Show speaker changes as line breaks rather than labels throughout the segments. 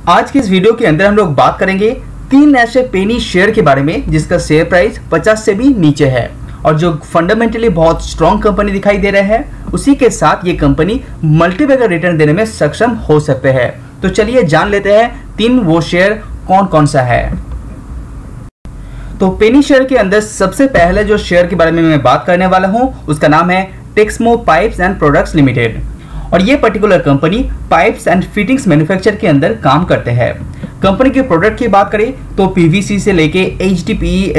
आज की इस वीडियो के अंदर हम लोग बात करेंगे 3 ऐसे पेनी शेयर के बारे में जिसका शेयर प्राइस 50 से भी नीचे है और जो फंडामेंटली बहुत स्ट्रॉन्ग कंपनी दिखाई दे रहे हैं। उसी के साथ ये कंपनी मल्टीबैगर रिटर्न देने में सक्षम हो सकते हैं। तो चलिए जान लेते हैं 3 वो शेयर कौन कौन सा है। तो पेनी शेयर के अंदर सबसे पहले जो शेयर के बारे में मैं बात करने वाला हूं उसका नाम है Texmo pipes and products limited और ये particular company pipes and fittings manufacture के अंदर काम करते हैं। कंपनी के प्रोडक्ट की बात करें तो पीवीसी से लेके HDPE,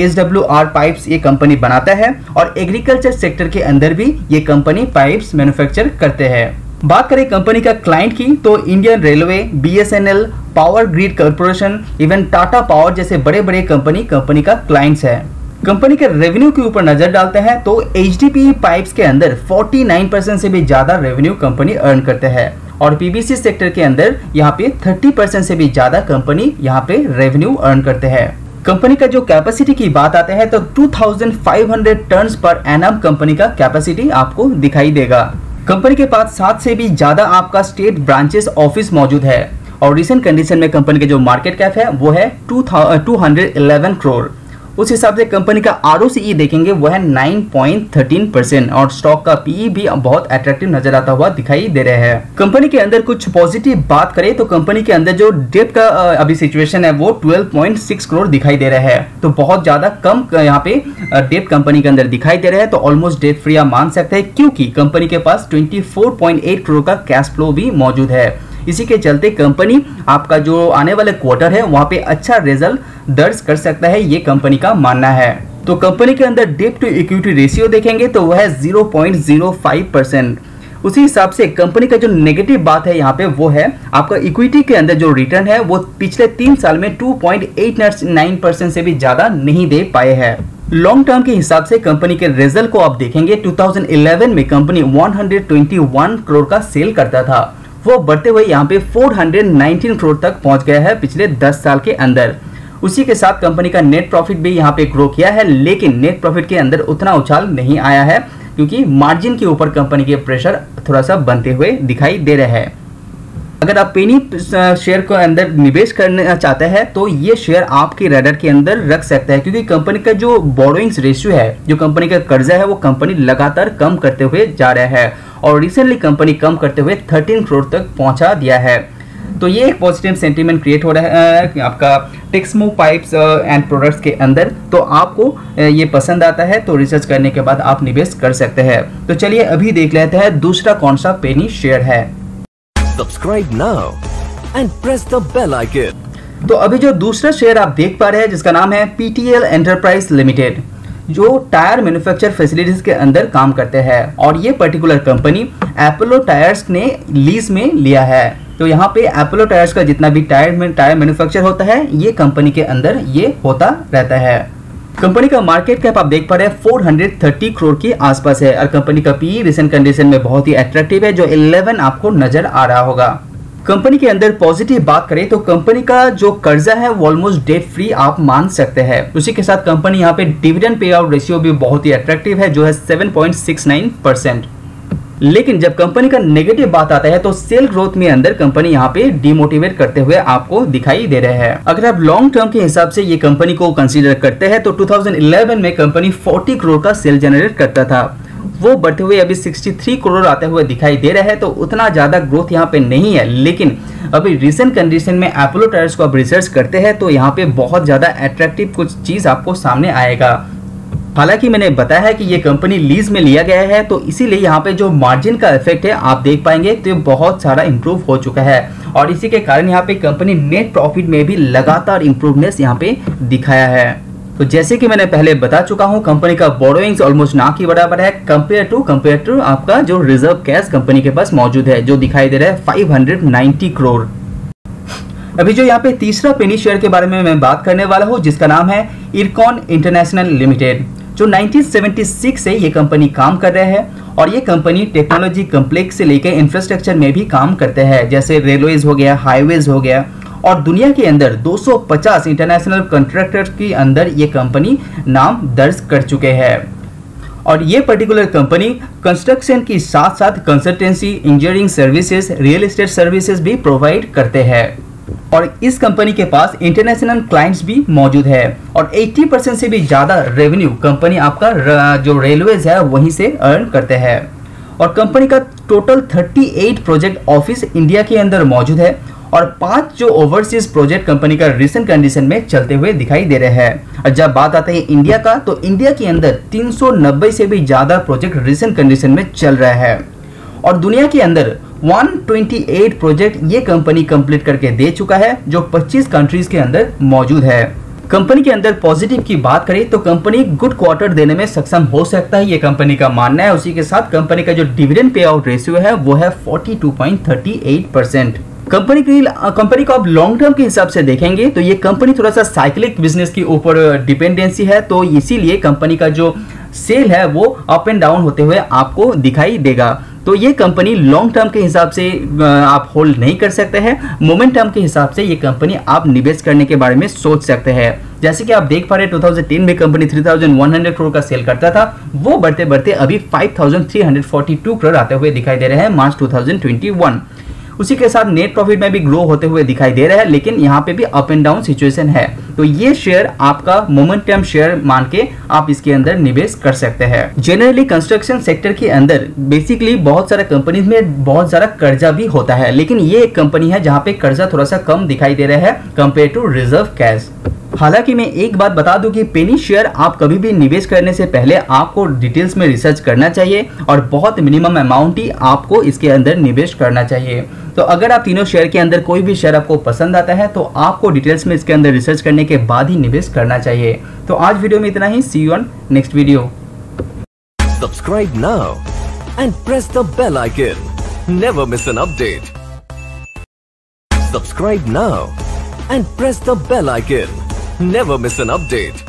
SWR पाइप्स ये कंपनी बनाता है और एग्रीकल्चर सेक्टर के अंदर भी ये कंपनी पाइप्स मैन्युफैक्चर करते हैं। बात करें कंपनी का क्लाइंट की तो Indian railway, BSNL, power grid corporation, even Tata power जैसे बड़े बड़े कंपनी का क्लाइंट्स है। कंपनी के रेवेन्यू के ऊपर नजर डालते हैं तो HDPE पाइप्स के अंदर 49% से भी ज्यादा रेवेन्यू कंपनी अर्न करते हैं और PVC सेक्टर के अंदर यहाँ पे 30% से भी ज्यादा कंपनी यहाँ पे रेवेन्यू अर्न करते हैं। कंपनी का जो कैपेसिटी की बात आते हैं तो 2500 टन्स पर एनम कंपनी का कैपेसिटी आपको दिखाई देगा। कंपनी के पास 7 से भी ज्यादा आपका स्टेट ब्रांचेस ऑफिस मौजूद है और रिसेंट कंडीशन में कंपनी के जो मार्केट कैप है वो है 211 करोड़। उस हिसाब से कंपनी का ROCE देखेंगे वो है 9.13% और स्टॉक का PE भी बहुत अट्रैक्टिव नजर आता हुआ दिखाई दे रहे हैं। कंपनी के अंदर कुछ पॉजिटिव बात करें तो कंपनी के अंदर जो डेट का अभी सिचुएशन है वो 12.6 करोड़ दिखाई दे रहा है। तो बहुत ज्यादा कम यहाँ पे डेट कंपनी के अंदर दिखाई दे रहा है, तो ऑलमोस्ट डेट फ्री आप मान सकते हैं क्योंकि कंपनी के पास 24.8 करोड़ का कैश फ्लो भी मौजूद है। इसी के चलते कंपनी आपका जो आने वाले क्वार्टर है वहां पे अच्छा रिजल्ट दर्ज कर सकता है, ये कंपनी का मानना है। तो कंपनी के अंदर डेट टू इक्विटी रेशियो देखेंगे तो वह है 0.05%। उसी हिसाब से कंपनी का जो नेगेटिव बात है यहाँ पे वो है आपका इक्विटी के अंदर जो रिटर्न है वो पिछले 3 साल में 2.89% से भी ज्यादा नहीं दे पाए हैं। लॉन्ग टर्म के हिसाब से कंपनी के रिजल्ट को आप देखेंगे 2011 में कंपनी 121 करोड़ का सेल करता था, वो बढ़ते हुए यहाँ पे 419 करोड़ तक पहुंच गया है पिछले 10 साल के अंदर। उसी के साथ कंपनी का नेट प्रॉफिट भी यहाँ पे ग्रो किया है, लेकिन नेट प्रॉफिट के अंदर उतना उछाल नहीं आया है क्योंकि मार्जिन के ऊपर कंपनी के प्रेशर थोड़ा सा बनते हुए दिखाई दे रहे हैं। अगर आप पेनी शेयर के अंदर निवेश करना चाहते हैं तो ये शेयर आपके रडार के अंदर रख सकते हैं क्योंकि कंपनी का जो बोरोइंग्स रेशियो है, जो कंपनी का कर्जा है वो कंपनी लगातार कम करते हुए जा रहा है और रिसेंटली कंपनी कम करते हुए 13 करोड़ तक पहुंचा दिया है। तो ये एक पॉजिटिव सेंटीमेंट क्रिएट हो रहा है आपका टेक्समो पाइप्स एंड प्रोडक्ट्स के अंदर। तो आपको ये पसंद आता है तो रिसर्च करने के बाद आप निवेश कर सकते हैं। तो चलिए अभी देख लेते हैं दूसरा कौन सा पेनी शेयर है।
Subscribe now and press the bell icon।
तो अभी जो दूसरा शेयर आप देख पा रहे हैं जिसका नाम है PTL एंटरप्राइज लिमिटेड, जो टायर मैन्युफैक्चर फैसिलिटीज के अंदर काम करते हैं और ये पर्टिकुलर कंपनी अपोलो टायर्स ने लीज में लिया है। तो यहाँ पे अपोलो टायर्स का जितना भी टायर मैन्युफैक्चर होता है ये कंपनी के अंदर ये होता रहता है। कंपनी का मार्केट कैप आप देख पा रहे हैं 430 करोड़ के आसपास है और कंपनी का PE रिसेंट कंडीशन में बहुत ही अट्रैक्टिव है जो 11 आपको नजर आ रहा होगा। कंपनी के अंदर पॉजिटिव बात करें तो कंपनी का जो कर्जा है वो ऑलमोस्ट डेट फ्री आप मान सकते हैं। उसी के साथ कंपनी यहाँ पे डिविडेंड पे आउट रेशियो भी बहुत ही अट्रैक्टिव है जो है 7.69%। लेकिन जब कंपनी का नेगेटिव बात आता है तो सेल ग्रोथ में अंदर कंपनी यहाँ पे डिमोटिवेट करते हुए आपको दिखाई दे रहे हैं। अगर आप लॉन्ग टर्म के हिसाब से ये कंपनी को कंसीडर करते हैं तो 2011 में कंपनी 40 करोड़ का सेल जनरेट करता था, वो बढ़ते हुए अभी 63 करोड़ आते हुए दिखाई दे रहा है। तो उतना ज्यादा ग्रोथ यहाँ पे नहीं है, लेकिन अभी रिसेंट कंडीशन में अपोलो टायर्स को आप रिसर्च करते हैं तो यहाँ पे बहुत ज्यादा अट्रैक्टिव कुछ चीज आपको सामने आएगा। हालांकि मैंने बताया है कि ये कंपनी लीज में लिया गया है तो इसीलिए यहाँ पे जो मार्जिन का इफेक्ट है आप देख पाएंगे तो ये बहुत सारा इंप्रूव हो चुका है और इसी के कारण यहाँ पे कंपनी नेट प्रॉफिट में भी लगातार इंप्रूवनेस यहाँ पे दिखाया है। तो जैसे कि मैंने पहले बता चुका हूं कंपनी का बोरोइंग्स ऑलमोस्ट ना के बराबर है कंपेयर टू आपका जो रिजर्व कैश कंपनी के पास मौजूद है जो दिखाई दे रहा है 590 करोड़। अभी जो यहाँ पे तीसरा पेनी शेयर के बारे में मैं बात करने वाला हूँ जिसका नाम है इरकॉन इंटरनेशनल लिमिटेड, जो 1976 से ये कंपनी काम कर रहे हैं और ये कंपनी टेक्नोलॉजी कॉम्प्लेक्स से लेकर इंफ्रास्ट्रक्चर में भी काम करते हैं, जैसे रेलवेज हो गया, हाईवेज हो गया और दुनिया के अंदर 250 इंटरनेशनल कॉन्ट्रैक्टर्स के अंदर ये कंपनी नाम दर्ज कर चुके हैं। और ये पर्टिकुलर कंपनी कंस्ट्रक्शन के साथ साथ consultancy, engineering services, real estate services भी प्रोवाइड करते हैं। और इस कंपनी के पास इंटरनेशनल क्लाइंट्स भी मौजूद है और 80% से भी ज़्यादा रेवेन्यू कंपनी आपका जो रेलवेज है वहीं से अर्न करते हैं। और कंपनी का टोटल 38 प्रोजेक्ट ऑफिस इंडिया के अंदर मौजूद है और 5 जो ओवरसीज प्रोजेक्ट कंपनी का रिसेंट कंडीशन में चलते हुए दिखाई दे रहे हैं। और जब बात आती है इंडिया का, तो इंडिया के अंदर 390 से भी ज़्यादा प्रोजेक्ट रिसेंट कंडीशन में चल रहा है और दुनिया के अंदर 128 प्रोजेक्ट ये कंपनी कंप्लीट करके दे चुका है जो 25 कंट्रीज के अंदर मौजूद है। कंपनी के अंदर पॉजिटिव की बात करें तो कंपनी गुड क्वार्टर देने में सक्षम हो सकता है, ये कंपनी का मानना है। उसी के साथ कंपनी का जो डिविडेंड पे आउट रेशियो है वो है 42.38%। कंपनी को आप लॉन्ग टर्म के हिसाब से देखेंगे तो ये कंपनी थोड़ा सा साइक्लिक बिजनेस के ऊपर डिपेंडेंसी है, तो इसीलिए कंपनी का जो सेल है वो अप एंड डाउन होते हुए आपको दिखाई देगा। तो ये कंपनी लॉन्ग टर्म के हिसाब से आप होल्ड नहीं कर सकते हैं, मोमेंट टर्म के हिसाब से ये कंपनी आप निवेश करने के बारे में सोच सकते हैं। जैसे कि आप देख पा रहे 2010 में कंपनी 3100 करोड़ का सेल करता था, वो बढ़ते बढ़ते अभी 5342 करोड़ आते हुए दिखाई दे रहे हैं मार्च 2021। उसी के साथ नेट प्रॉफिट में भी ग्रो होते हुए दिखाई दे रहा है, लेकिन यहाँ पे भी अप एंड डाउन सिचुएशन है। तो ये शेयर आपका मोमेंटम शेयर मान के आप इसके अंदर निवेश कर सकते हैं। जनरली कंस्ट्रक्शन सेक्टर के अंदर बेसिकली बहुत सारे कंपनीज में बहुत सारा कर्जा भी होता है, लेकिन ये एक कंपनी है जहाँ पे कर्जा थोड़ा सा कम दिखाई दे रहा है कंपेयर टू रिजर्व कैश। हालांकि मैं एक बात बता दूं कि पेनी शेयर आप कभी भी निवेश करने से पहले आपको डिटेल्स में रिसर्च करना चाहिए और बहुत मिनिमम अमाउंट ही आपको इसके अंदर निवेश करना चाहिए। तो अगर आप तीनों शेयर के अंदर कोई भी शेयर आपको पसंद आता है तो आपको डिटेल्स में इसके अंदर रिसर्च करने के बाद ही निवेश करना चाहिए। तो आज वीडियो में इतना ही। See you on next video.
Subscribe now and press the bell icon. Never miss an update. Subscribe now and press the bell icon. Never miss an update.